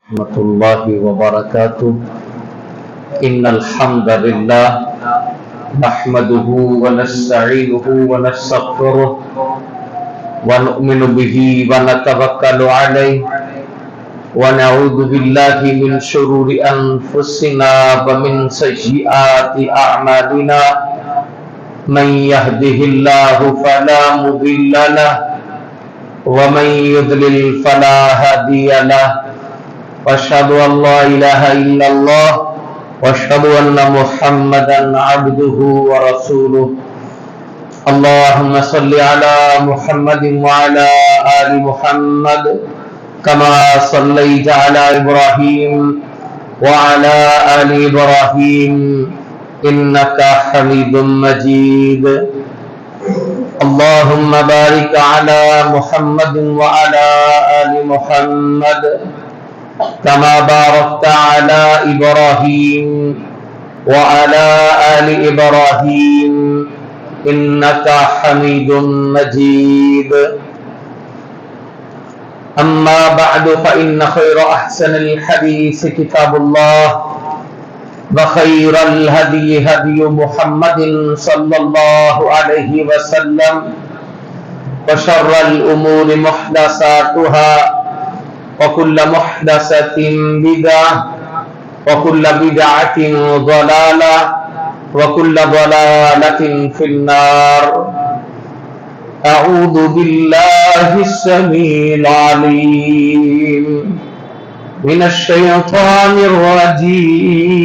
ورحمة الله وبركاته. إن الحمد لله نحمده ونستعينه ونستغفره ونؤمن به ونتوكل عليه ونعوذ بالله من شرور أنفسنا ومن سيئات أعمالنا. من يهده الله فلا مضل له ومن يضلل فلا هادي له واشهد ان لا اله الا الله واشهد ان محمدا عبده ورسوله. اللهم صل على محمد وعلى ال محمد كما صليت على ابراهيم وعلى ال ابراهيم انك حميد مجيد. اللهم بارك على محمد وعلى ال محمد كما باركت على إبراهيم وعلى آل إبراهيم إنك حميد مجيد. أما بعد فإن خير أحسن الحديث كتاب الله وخير الهدي هدي محمد صلى الله عليه وسلم وشر الأمور محدثاتها وكل محدثة بدعة وكل بدعة ضلالة وكل ضلالة في النار. أعوذ بالله السميع العليم من الشيطان الرجيم.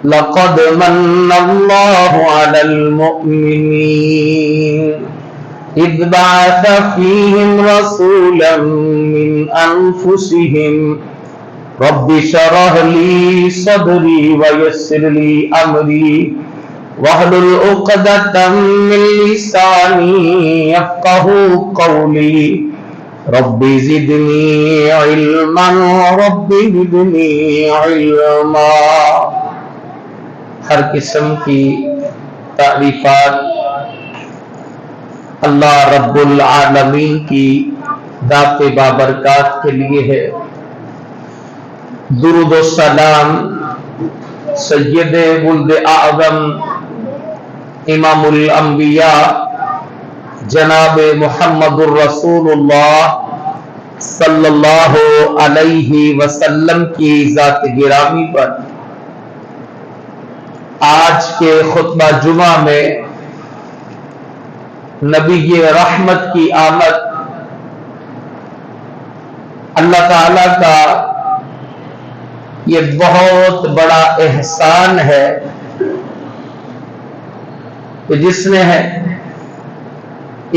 لقد من الله على المؤمنين إذ بعث فيهم رسولا من أنفسهم رب اشرح لي صدري ويسر لي أمري واحلل عقدة من لساني يفقهوا قولي رب زدني علما رب زدني علما. ہر قسم کی تعریفات اللہ رب العالمین کی ذات بابرکات کے لیے ہے. درود و سلام سید ولد اعظم امام الانبیاء جناب محمد الرسول اللہ صلی اللہ علیہ وسلم کی ذات گرامی پر آج کے خطبہ جمعہ میں نبی رحمت کی آمد اللہ تعالی کا یہ بہت بڑا احسان ہے کہ جس نے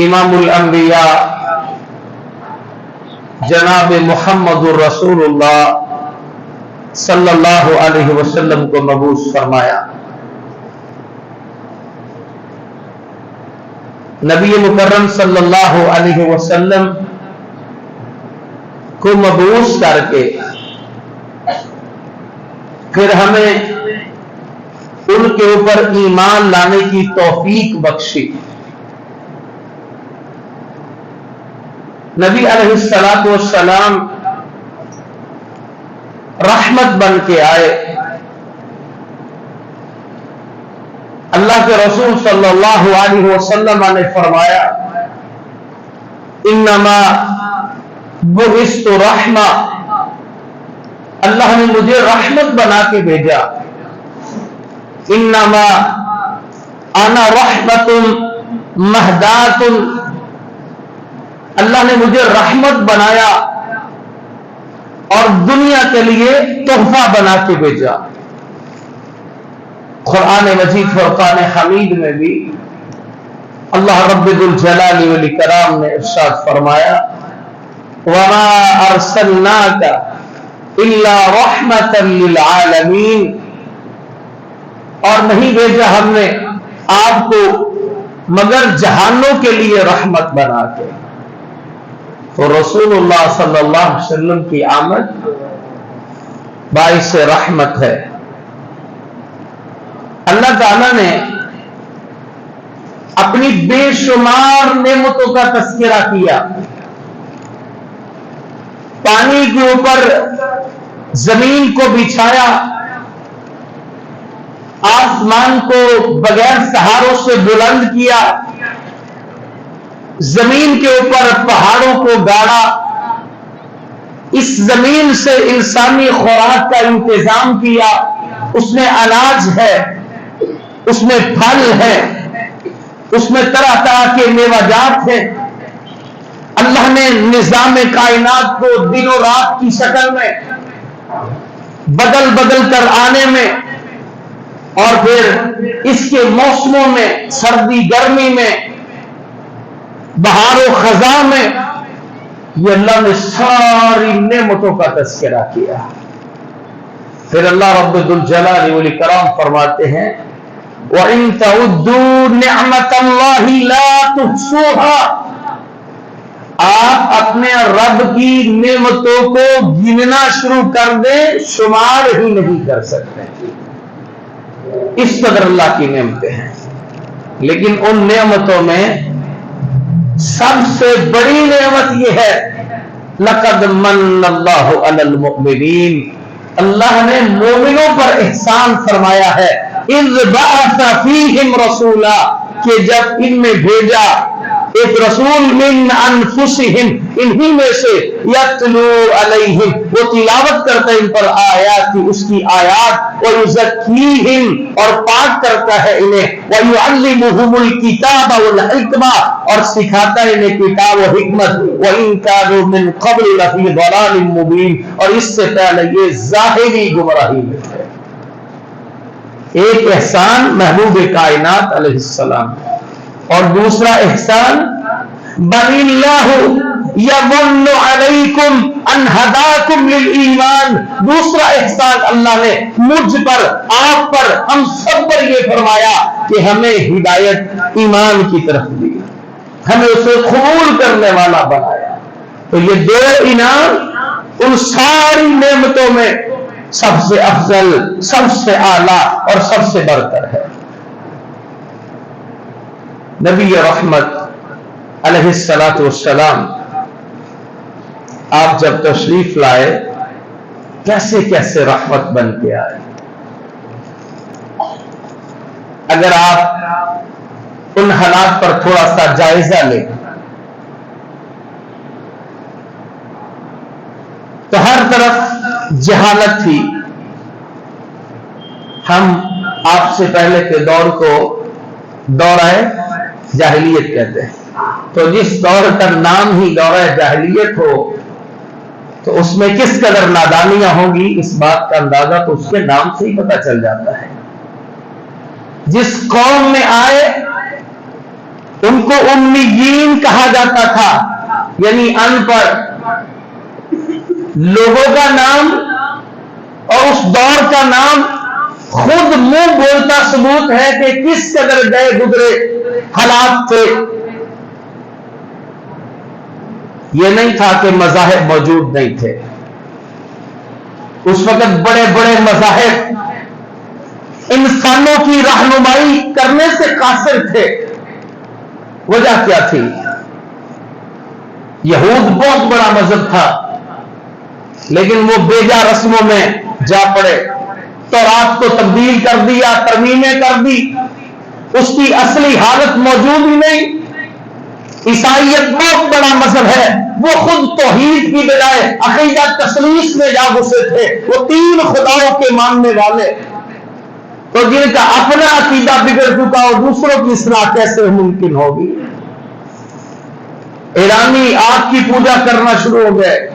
امام الانبیاء جناب محمد الرسول اللہ صلی اللہ علیہ وسلم کو مبعوث فرمایا. نبی مکرم صلی اللہ علیہ وسلم کو مبعوث کر کے پھر ہمیں ان کے اوپر ایمان لانے کی توفیق بخشی. نبی علیہ الصلوۃ والسلام رحمت بن کے آئے. اللہ کے رسول صلی اللہ علیہ وسلم نے فرمایا انما بعثت رحمہ، اللہ نے مجھے رحمت بنا کے بھیجا. انما انا رحمت مہدات، اللہ نے مجھے رحمت بنایا اور دنیا کے لیے تحفہ بنا کے بھیجا. قرآن مجید فرقان حمید میں بھی اللہ رب الجلال والاکرام نے ارشاد فرمایا وما ارسلناک الا رحمتا للعالمین، اور نہیں بھیجا ہم نے آپ کو مگر جہانوں کے لیے رحمت بنا کے. تو رسول اللہ صلی اللہ علیہ وسلم کی آمد باعث رحمت ہے. اللہ تعالیٰ نے اپنی بے شمار نعمتوں کا تذکرہ کیا. پانی کے اوپر زمین کو بچھایا، آسمان کو بغیر سہاروں سے بلند کیا، زمین کے اوپر پہاڑوں کو گاڑا، اس زمین سے انسانی خوراک کا انتظام کیا، اس میں اناج ہے، اس میں پھل ہے، اس میں طرح طرح کے میوجات ہیں۔ اللہ نے نظام کائنات کو دن و رات کی شکل میں بدل بدل کر آنے میں، اور پھر اس کے موسموں میں، سردی گرمی میں، بہار و خزاں میں، یہ اللہ نے ساری نعمتوں کا تذکرہ کیا۔ پھر اللہ رب الجلال والاکرام فرماتے ہیں وَإِن تَعُدُّوا نِعْمَةَ اللَّهِ لَا تُحْصُوهَا، آپ اپنے رب کی نعمتوں کو گننا شروع کر دیں، شمار ہی نہیں کر سکتے۔ اس قدر اللہ کی نعمتیں ہیں، لیکن ان نعمتوں میں سب سے بڑی نعمت یہ ہے لَقَدْ مَنَّ اللَّهُ عَلَى الْمُؤْمِنِينَ، اللہ نے مومنوں پر احسان فرمایا ہے، اِذْ بَعَثَ فِيهِمْ رَسُولًا، کہ جب ان میں بھیجا ایک رسول من انفسہم، انہی میں سے، یتلو علیہم، وہ تلاوت کرتا ہے ان پر آیات کی، اس کی آیات، ویزکیہم، اور پاک کرتا ہے انہیں، ویعلمہم الکتاب والحکمہ، اور سکھاتا ہے انہیں کتاب و حکمت، وَإِن كَانُوا مِن قَبْلُ لَفِي ضَلَالٍ مُبِينٍ، اور اس سے پہلے یہ ظاہری گمراہی میں تھے۔ ایک احسان محبوب کائنات علیہ السلام، اور دوسرا احسان بَلِ اللَّهُ يَمُنُّ عَلَيْكُمْ أَنْ هَدَاكُمْ لِلْإِيمَانِ، دوسرا احسان اللہ نے مجھ پر، آپ پر، ہم سب پر یہ فرمایا کہ ہمیں ہدایت ایمان کی طرف دی، ہمیں اسے قبول کرنے والا بنایا۔ تو یہ دو انعام ان ساری نعمتوں میں سب سے افضل، سب سے اعلیٰ اور سب سے برتر ہے۔ نبی رحمت علیہ السلام آپ جب تشریف لائے، کیسے کیسے رحمت بن کے آئے۔ اگر آپ ان حالات پر تھوڑا سا جائزہ لیں تو ہر طرف جہالت تھی۔ ہم آپ سے پہلے کے دور کو دورہ جاہلیت کہتے ہیں، تو جس دور کا نام ہی دورہ جاہلیت ہو تو اس میں کس قدر نادانیاں ہوں گی، اس بات کا اندازہ تو اس کے نام سے ہی پتہ چل جاتا ہے۔ جس قوم میں آئے ان کو امیین کہا جاتا تھا، یعنی ان پڑھ لوگوں کا نام، اور اس دور کا نام خود منہ بولتا ثبوت ہے کہ کس قدر گئے گزرے حالات تھے۔ یہ نہیں تھا کہ مذاہب موجود نہیں تھے، اس وقت بڑے بڑے مذاہب انسانوں کی رہنمائی کرنے سے قاصر تھے۔ وجہ کیا تھی؟ یہود بہت بڑا مذہب تھا، لیکن وہ بیجا رسموں میں جا پڑے، تورات کو تبدیل کر دیا، ترمیمیں کر دی، اس کی اصلی حالت موجود ہی نہیں۔ عیسائیت بہت بڑا مذہب ہے، وہ خود توحید کی بجائے عقیدہ تثلیث میں جا گھسے تھے، وہ تین خداؤں کے ماننے والے، تو جن کا اپنا عقیدہ بگڑ چکا اور دوسروں کی اصلاح کیسے ممکن ہوگی؟ ایرانی آگ کی پوجا کرنا شروع ہو گئے،